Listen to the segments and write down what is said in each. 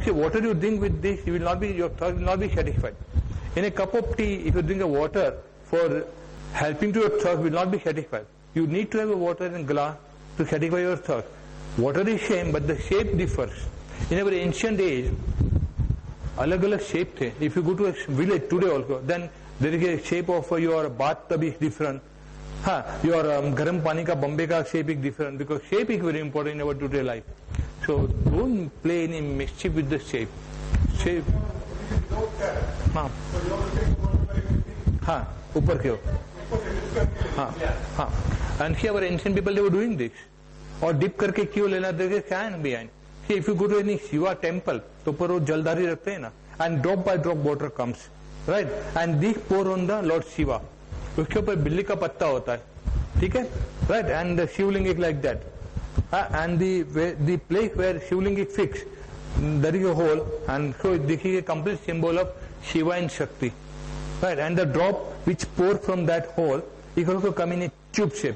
See, water you drink with this, you will not be, your thirst will not be satisfied. In a cup of tea, if you drink a water for helping to your thirst, will not be satisfied. You need to have a water in glass to satisfy your thirst. Water is same, but the shape differs. In our ancient age, अलग-अलग shape थे. If you go to a village today also, then there is a shape of your bathtub is different. Your garam pani ka Bombay ka shape is different, because shape is very important in our today life. So don't play any mischief with the shape. Shape. ऊपर के हो. And here our ancient people, they were doing this. और dip करके क्यों लेना, there is a sand behind. See, if you go to any Shiva temple, तो ऊपर वो जलधारी रखते हैं ना, and drop by drop water comes, right? And this pour on the Lord Shiva. उसके ऊपर बिल्ली का पत्ता होता है, ठीक है, right? And the Shivling is like that. And the place where Shivling is fixed, there is a hole, and so this is a complete symbol of Shiva and Shakti, right? And the drop which pour from that hole, it also come in a tube shape.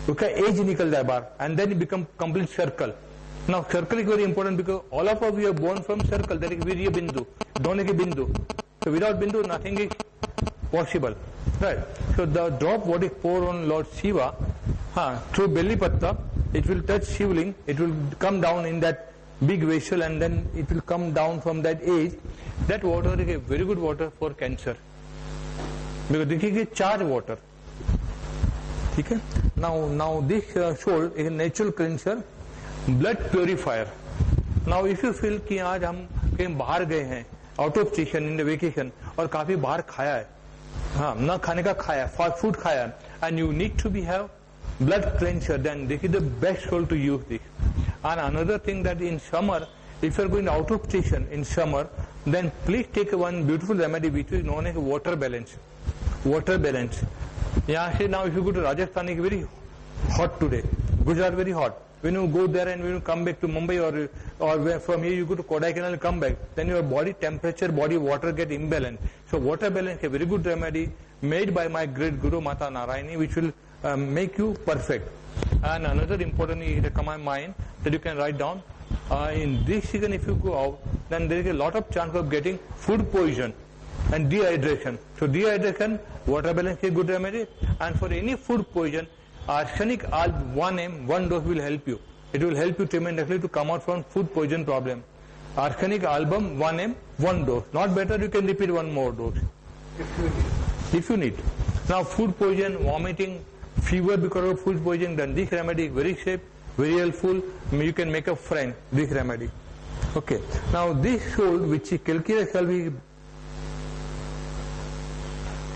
उसका as निकल जाए बाहर, and then it become complete circle. Now circle is very important because all of us we are born from circle. That is virya bindu, dhone ki bindu. So without bindu, nothing is possible, right? So the drop what is poured on Lord Shiva, through belly patta, it will touch shivling. It will come down in that big vessel, and then it will come down from that edge. That water is a very good water for cancer, because this is a charged water. Okay? Now this salt is a natural cleanser, blood purifier. Now if you feel कि आज हम कहीं बाहर गए हैं, out of station in the vacation, और काफी बाहर खाया है, न खाने का खाया, fast food खाया, and you need to have blood cleanser, then this is the best salt to use this. And another thing that in summer, if you are going out of station in summer, then please take one beautiful remedy which is known as water balance. Water balance. यहाँ से now if you go to Rajasthan, it's very hot today. Gujarat very hot. When you go there and when you come back to Mumbai, or from here you go to Kodaikanal and come back, then your body temperature, body water get imbalanced. So water balance is a very good remedy made by my great Guru Mata Narayani, which will make you perfect. And another important is come my mind that you can write down. In this season, if you go out, then there is a lot of chance of getting food poison and dehydration. So dehydration, water balance is a good remedy. And for any food poison, arsenic alb 1 1 dose will help you. It will help you tremendously to come out from food poison problem. Arsenic album 1 1 dose. Not better, you can repeat one more dose if you need. Now food poison, vomiting, fever because of food poisoning, then this remedy is very safe, very helpful. You can make a friend this remedy. Okay. Now this salt which is calculated shall be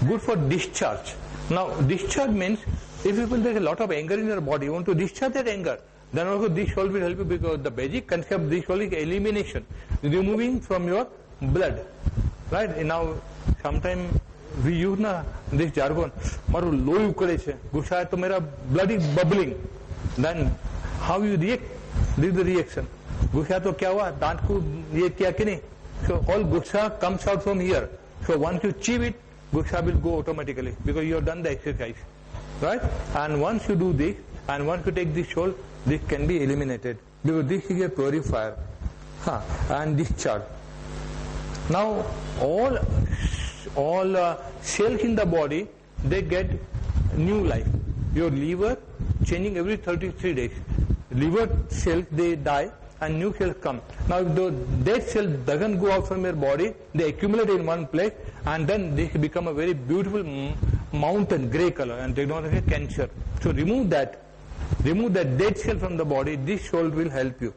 good for discharge. Now discharge means if you feel there is a lot of anger in your body, you want to discharge that anger, then also this salt will help you, because the basic concept of this salt is elimination, removing from your blood, right? Now sometimes we use this jargon, मारो लोई उकड़े छे, गुस्सा है तो मेरा blood is bubbling. Then how you react? This is the reaction. गुस्सा तो क्या हुआ, दांत को ये किया कि नहीं? So all gussa comes out from here. So once you chew it, gussa will go automatically because you have done the exercise, right? And once you do this, and once you take this salt, this can be eliminated because this is a purifier, and discharge. Now all cells in the body, they get new life. Your liver changing every 33 days. Liver cells, they die and new cells come. Now if the dead cell doesn't go out from your body, they accumulate in one place, and then they become a very beautiful mountain, grey color, and they don't have cancer. So remove that dead cell from the body. This salt will help you,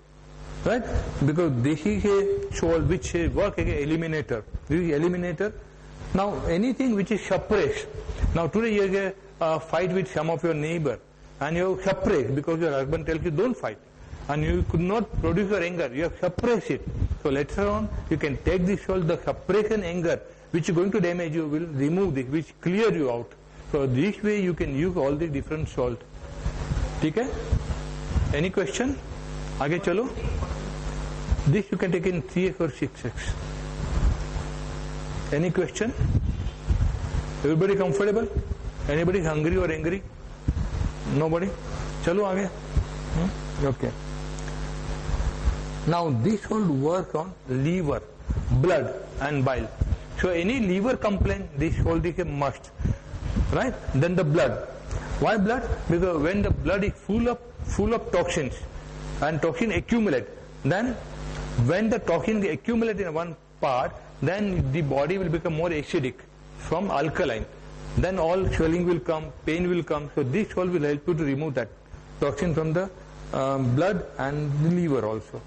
right? Because this is a salt which works as an eliminator. This is eliminator. Now anything which is suppressed. Now today you have a fight with some of your neighbor, and you have suppressed because your husband tells you don't fight, and you could not produce your anger. You have suppressed it. So later on you can take this salt, the suppression anger which is going to damage you will remove this, which clear you out. So this way you can use all the different salt. ठीक है? Any question? आगे चलो. This you can take in 3x or 6x. Any question? Everybody comfortable? Anybody hungry or angry? Nobody? चलो आगे. Okay. Now this will work on liver, blood and bile. So any liver complaint, this will be a must, right? Then the blood. Why blood? Because when the blood is full of toxins and toxin accumulate, then when the toxin accumulate in one part, then the body will become more acidic from alkaline. Then all swelling will come, pain will come. So this all will help you to remove that toxin from the blood and the liver also.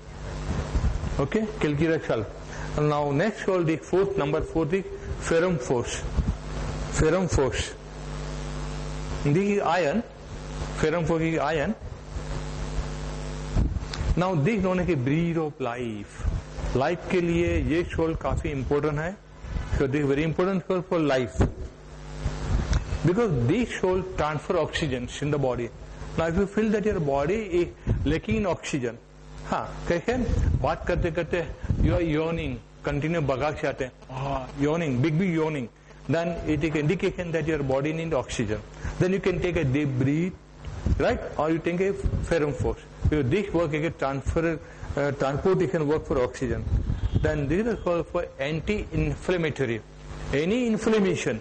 Okay, calcium salt. Now next all the number four is ferrum phos. Ferrum phos. This is iron. Ferrum phos is iron. Now this known as breed of life. Life के लिए ये soul काफी important है. So this is very important for life. Because this soul transfer oxygen in the body. Now if you feel that your body is lacking in oxygen, हाँ कैसे बात करते करते you are yawning, continue बगा से आते हैं, yawning, big yawning, then it is indication that your body needs oxygen. Then you can take a deep breath, right? Or you take a ferrum phos. Because this work is transportation work for oxygen. Then this is called for anti-inflammatory. Any inflammation,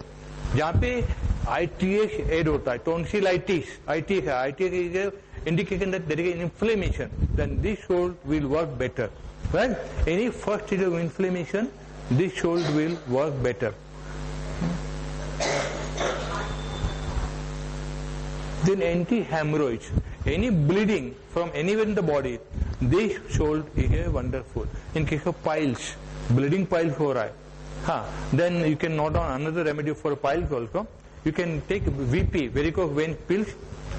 जहाँ पे ITS aid होता है, tonsillitis, ITS is a indication that there is an inflammation. Then this soul will work better, right? Any first stage of inflammation, this soul will work better. Then anti-hemorrhoids, any bleeding from anywhere in the body, this soul is wonderful. In case of piles, bleeding piles हो रहा है, हाँ, then you can note down another remedy for piles also. You can take VP, varicose vein pills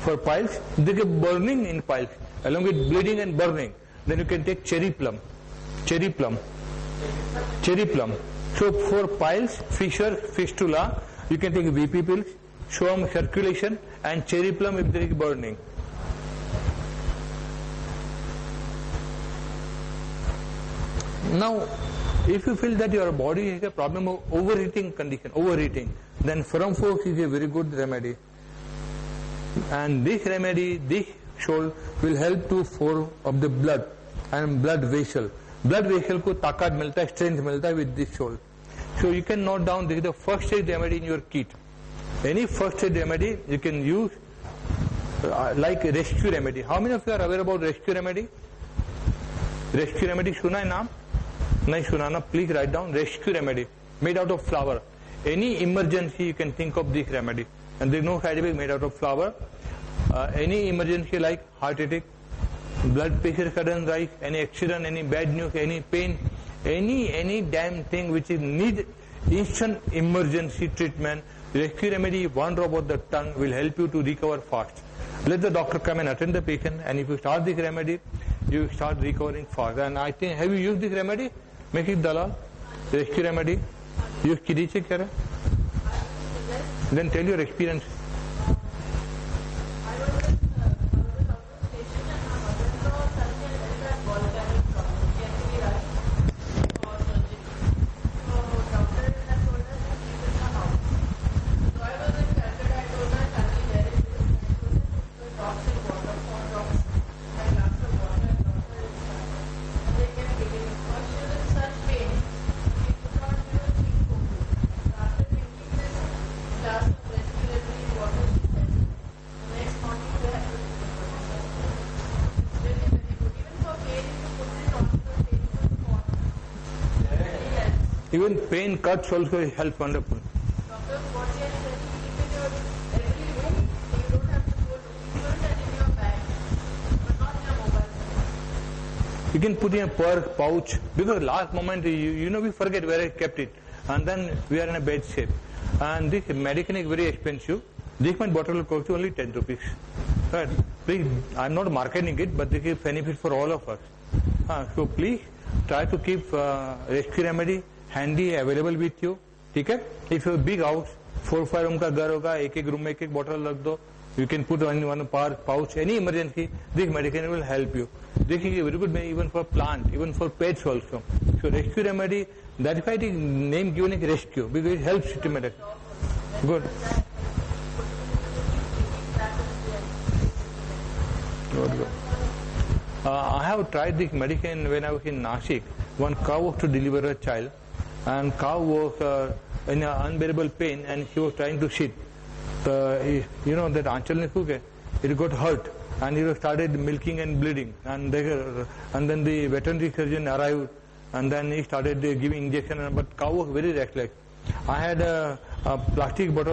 for piles. They get burning in piles, along with bleeding and burning. Then you can take cherry plum. So for piles, fissure, fistula, you can take VP pills, show them circulation, and cherry plum if there is burning. Now, if you feel that your body has a problem of overheating condition, then ferrum phos is a very good remedy. And this remedy, this soul will help to form of the blood and blood vessel. Blood vessel को ताकत मिलता है, strength मिलता है with this soul. So you can note down this is the first aid remedy in your kit. Any first aid remedy you can use like rescue remedy. How many of you are aware about rescue remedy? Rescue remedy सुना है नाम? नहीं सुना ना? Please write down rescue remedy made out of flower. Any emergency you can think of this remedy, and there is no side effect made out of flower. Any emergency like heart attack, blood pressure sudden rise, any accident, any bad news, any pain, any damn thing which is need instant emergency treatment. Rescue remedy, one drop of the tongue will help you to recover fast. Let the doctor come and attend the patient, and if you start this remedy, you start recovering fast. And I think, have you used this remedy? Make it Dalal. Rescue remedy. Use kidney check kya? Then tell your experience. Even pain cuts also help wonderful. Doctor, what he has said, keep in your every room, you don't have to go looking for it and in your bag, but not in a mobile phone. You can put in a purse, pouch, because last moment we forget where I kept it, and then we are in a bad shape. And this medicine is very expensive. This one bottle will cost you only 10 rupees. Right? Please, I am not marketing it, but this is benefit for all of us. So please try to keep rescue remedy handy available with you. ठीक है? If you have big house, 4-5 room का घर होगा, एक room में एक bottle रख दो. You can put one pouch. Any emergency, this medication will help you. This is very good even for plant, even for pets also. So rescue remedy, that's why it is name given is rescue, because it helps systematic. Good. Good. I have tried this medicine when I was in Nashik. One cow was to deliver a child, and cow was in unbearable pain, and she was trying to shit. You know that Anchal ne kya, it got hurt, and it started milking and bleeding, and then the veterinary surgeon arrived, and then he started giving injection. But cow was very restless. I had a plastic bottle